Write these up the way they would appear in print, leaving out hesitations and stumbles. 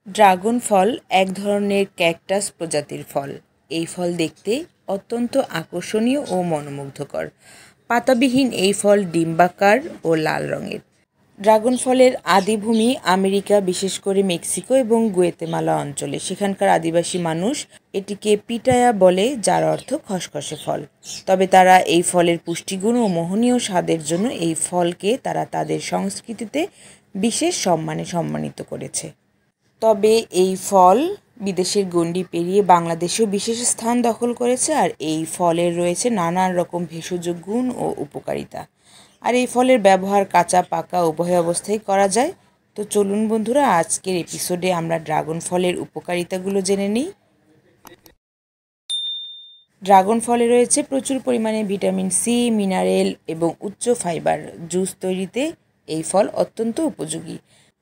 Dragon ফল এক ধরনের cactus প্রজাতির ফল। এই ফল দেখতে অত্যন্ত আকর্ষণীয় ও মনোমুগ্ধকর। পাতাবিহীন এই ফল ডিম্বাকার ও লাল রঙের। ড্রাগন ফলের আদিভূমি আমেরিকা, বিশেষ করে মেক্সিকো এবং গুয়েতেমালা অঞ্চলে। সেখানকার আদিবাসী মানুষ এটিকে পিটায়া বলে, যার অর্থ খসখসে ফল। তবে তারা এই ফলের পুষ্টিগুণ ও মোহনীয় স্বাদের জন্য এই ফলকে তারা তাদের সংস্কৃতিতে বিশেষ সম্মানে সম্মানিত করেছে। তবে এই ফল বিদেশের গণ্ডি পেরিয়ে বাংলাদেশেও বিশেষ স্থান দখল করেছে। আর এই ফলের রয়েছে নানান রকম ভেষজ গুণ ও উপকারিতা। আর এই ফলের ব্যবহার কাঁচা পাকা উভয় অবস্থায় করা যায়। তো চলুন বন্ধুরা, আজকের এপিসোডে আমরা ড্রাগন ফলের উপকারিতাগুলো জেনে নিই। ড্রাগন ফলে রয়েছে প্রচুর পরিমাণে ভিটামিন সি, মিনারেল এবং উচ্চ ফাইবার। জুস তৈরিতে এই ফল অত্যন্ত উপযোগী।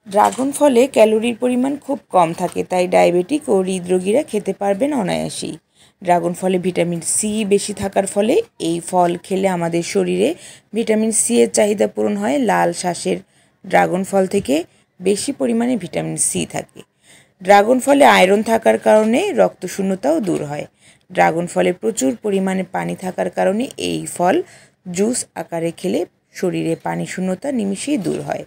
ড্রাগন ফলে ক্যালোরির পরিমাণ খুব কম থাকে, তাই ডায়াবেটিক ও হৃদরোগীরা খেতে পারবেন অনায়াসেই। ড্রাগন ফলে ভিটামিন সি বেশি থাকার ফলে এই ফল খেলে আমাদের শরীরে ভিটামিন সি এর চাহিদা পূরণ হয়। লাল শ্বাসের ড্রাগন ফল থেকে বেশি পরিমাণে ভিটামিন সি থাকে। ড্রাগন ফলে আয়রন থাকার কারণে রক্তশূন্যতাও দূর হয়। ড্রাগন ফলে প্রচুর পরিমাণে পানি থাকার কারণে এই ফল জুস আকারে খেলে শরীরে পানি শূন্যতা নিমিষেই দূর হয়।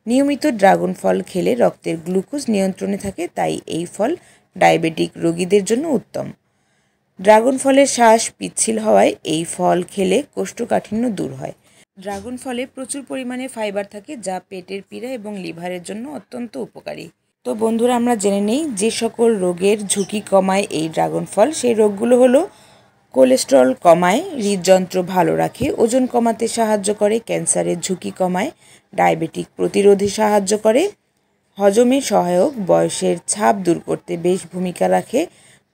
নিয়মিত ড্রাগন ফল খেলে রক্তের গ্লুকোজ নিয়ন্ত্রণে থাকে, তাই এই ফল ডায়াবেটিক রোগীদের জন্য উত্তম। ড্রাগন ফলের শ্বাস পিচ্ছিল হওয়ায় এই ফল খেলে কোষ্ঠকাঠিন্য দূর হয়। ড্রাগন ফলে প্রচুর পরিমাণে ফাইবার থাকে, যা পেটের পীড়া এবং লিভারের জন্য অত্যন্ত উপকারী। তো বন্ধুরা, আমরা জেনে নেই যে সকল রোগের ঝুঁকি কমায় এই ড্রাগন ফল। সেই রোগগুলো হলো: কোলেস্টেরল কমায়, হৃদযন্ত্র ভালো রাখে, ওজন কমাতে সাহায্য করে, ক্যান্সারের ঝুঁকি কমায়, ডায়াবেটিক প্রতিরোধে সাহায্য করে, হজমে সহায়ক, বয়সের ছাপ দূর করতে বেশ ভূমিকা রাখে,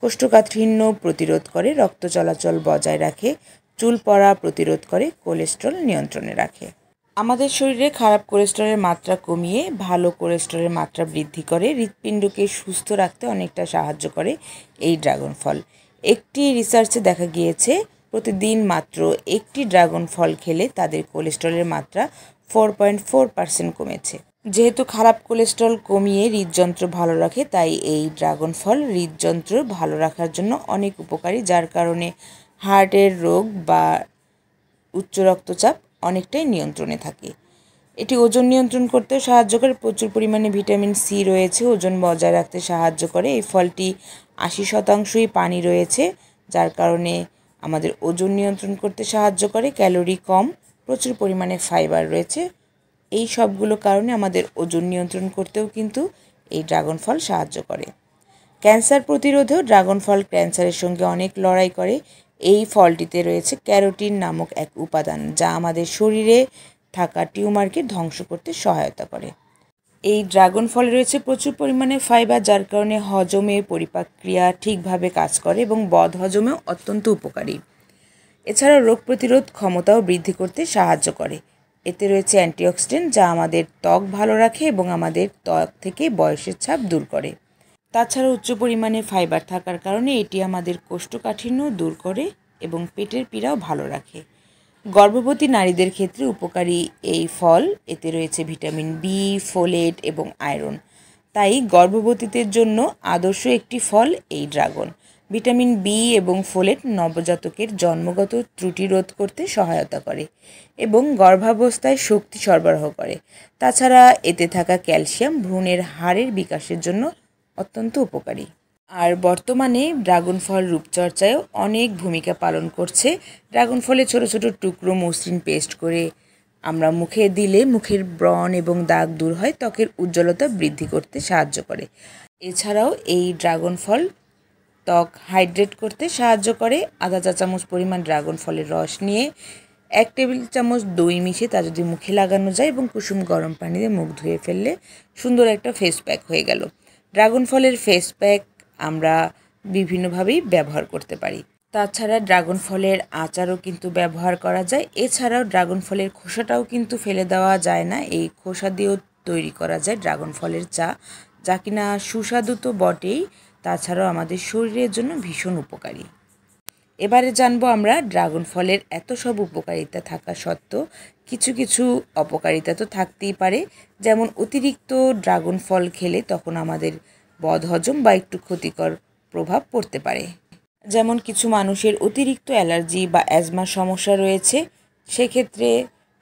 কোষ্ঠকাঠিন্য প্রতিরোধ করে, রক্ত চলাচল বজায় রাখে, চুল পড়া প্রতিরোধ করে, কোলেস্টেরল নিয়ন্ত্রণে রাখে। আমাদের শরীরে খারাপ কোলেস্টেরলের মাত্রা কমিয়ে ভালো কোলেস্টেরলের মাত্রা বৃদ্ধি করে, হৃৎপিণ্ডকে সুস্থ রাখতে অনেকটা সাহায্য করে এই ড্রাগন ফল। একটি রিসার্চে দেখা গিয়েছে প্রতিদিন মাত্র একটি ড্রাগন ফল খেলে তাদের কোলেস্টেরলের মাত্রা 4.4% কমেছে। যেহেতু খারাপ কোলেস্টেরল কমিয়ে হৃদযন্ত্র ভালো রাখে, তাই এই ড্রাগন ফল হৃদযন্ত্র ভালো রাখার জন্য অনেক উপকারী, যার কারণে হার্টের রোগ বা উচ্চ রক্তচাপ অনেকটাই নিয়ন্ত্রণে থাকে। এটি ওজন নিয়ন্ত্রণ করতেও সাহায্য করে। প্রচুর পরিমাণে ভিটামিন সি রয়েছে, ওজন বজায় রাখতে সাহায্য করে। এই ফলটি 80%ই পানি রয়েছে, যার কারণে আমাদের ওজন নিয়ন্ত্রণ করতে সাহায্য করে। ক্যালোরি কম, প্রচুর পরিমাণে ফাইবার রয়েছে। এই সবগুলো কারণে আমাদের ওজন নিয়ন্ত্রণ করতেও কিন্তু এই ড্রাগন ফল সাহায্য করে। ক্যান্সার প্রতিরোধেও ড্রাগন ফল ক্যান্সারের সঙ্গে অনেক লড়াই করে। এই ফলটিতে রয়েছে ক্যারোটিন নামক এক উপাদান, যা আমাদের শরীরে থাকা টিউমারকে ধ্বংস করতে সহায়তা করে। এই ড্রাগন ফলে রয়েছে প্রচুর পরিমাণে ফাইবার, যার কারণে হজমে পরিপাক ক্রিয়া ঠিকভাবে কাজ করে এবং বদহজমেও অত্যন্ত উপকারী। এছাড়াও রোগ প্রতিরোধ ক্ষমতাও বৃদ্ধি করতে সাহায্য করে। এতে রয়েছে অ্যান্টিঅক্সিডেন্ট, যা আমাদের ত্বক ভালো রাখে এবং আমাদের ত্বক থেকে বয়সের ছাপ দূর করে। তাছাড়া উচ্চ পরিমাণে ফাইবার থাকার কারণে এটি আমাদের কোষ্ঠকাঠিন্য দূর করে এবং পেটের পীড়াও ভালো রাখে। গর্ভবতী নারীদের ক্ষেত্রে উপকারী এই ফল। এতে রয়েছে ভিটামিন বি, ফোলেট এবং আয়রন, তাই গর্ভবতীদের জন্য আদর্শ একটি ফল এই ড্রাগন। ভিটামিন বি এবং ফোলেট নবজাতকের জন্মগত ত্রুটি রোধ করতে সহায়তা করে এবং গর্ভাবস্থায় শক্তি সরবরাহ করে। তাছাড়া এতে থাকা ক্যালসিয়াম ভ্রূণের হাড়ের বিকাশের জন্য অত্যন্ত উপকারী। আর বর্তমানে ড্রাগন ফল রূপচর্চায়ও অনেক ভূমিকা পালন করছে। ড্রাগন ফলে ছোট ছোট টুকরো মসৃণ পেস্ট করে আমরা মুখে দিলে মুখের ব্রণ এবং দাগ দূর হয়, ত্বকের উজ্জ্বলতা বৃদ্ধি করতে সাহায্য করে। এছাড়াও এই ড্রাগন ফল ত্বক হাইড্রেট করতে সাহায্য করে। আধা চা চামচ পরিমাণ ড্রাগন ফলের রস নিয়ে 1 টেবিল চামচ দই মিশিয়ে তা যদি মুখে লাগানো যায় এবং কুসুম গরম পানিতে মুখ ধুয়ে ফেললে সুন্দর একটা ফেস প্যাক হয়ে গেল। ড্রাগন ফলের ফেস প্যাক আমরা বিভিন্নভাবেই ব্যবহার করতে পারি। তাছাড়া ড্রাগন ফলের আচারও কিন্তু ব্যবহার করা যায়। এছাড়াও ড্রাগন ফলের খোসাটাও কিন্তু ফেলে দেওয়া যায় না। এই খোসা দিয়েও তৈরি করা যায় ড্রাগন ফলের চা, যা কিনা সুস্বাদু তো বটেই, তাছাড়াও আমাদের শরীরের জন্য ভীষণ উপকারী। এবারে জানবো আমরা ড্রাগন ফলের এত সব উপকারিতা থাকা সত্ত্বেও কিছু কিছু অপকারিতা তো থাকতেই পারে। যেমন অতিরিক্ত ড্রাগন ফল খেলে তখন আমাদের বদহজম বা একটু ক্ষতিকর প্রভাব পড়তে পারে। যেমন কিছু মানুষের অতিরিক্ত অ্যালার্জি বা অ্যাজমার সমস্যা রয়েছে, সেক্ষেত্রে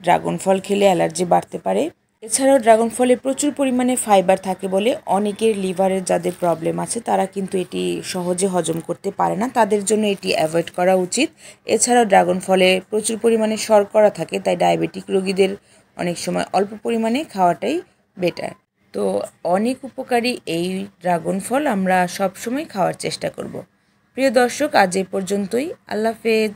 ড্রাগন ফল খেলে অ্যালার্জি বাড়তে পারে। এছাড়াও ড্রাগন ফলে প্রচুর পরিমাণে ফাইবার থাকে বলে অনেকের লিভারের যাদের প্রবলেম আছে তারা কিন্তু এটি সহজে হজম করতে পারে না, তাদের জন্য এটি অ্যাভয়েড করা উচিত। এছাড়াও ড্রাগন ফলে প্রচুর পরিমাণে শর্করা থাকে, তাই ডায়াবেটিক রোগীদের অনেক সময় অল্প পরিমাণে খাওয়াটাই বেটার। তো অনেক উপকারী এই ড্রাগন ফল আমরা সবসময় খাওয়ার চেষ্টা করব। প্রিয় দর্শক, আজ এই পর্যন্তই। আল্লাহ হাফেজ।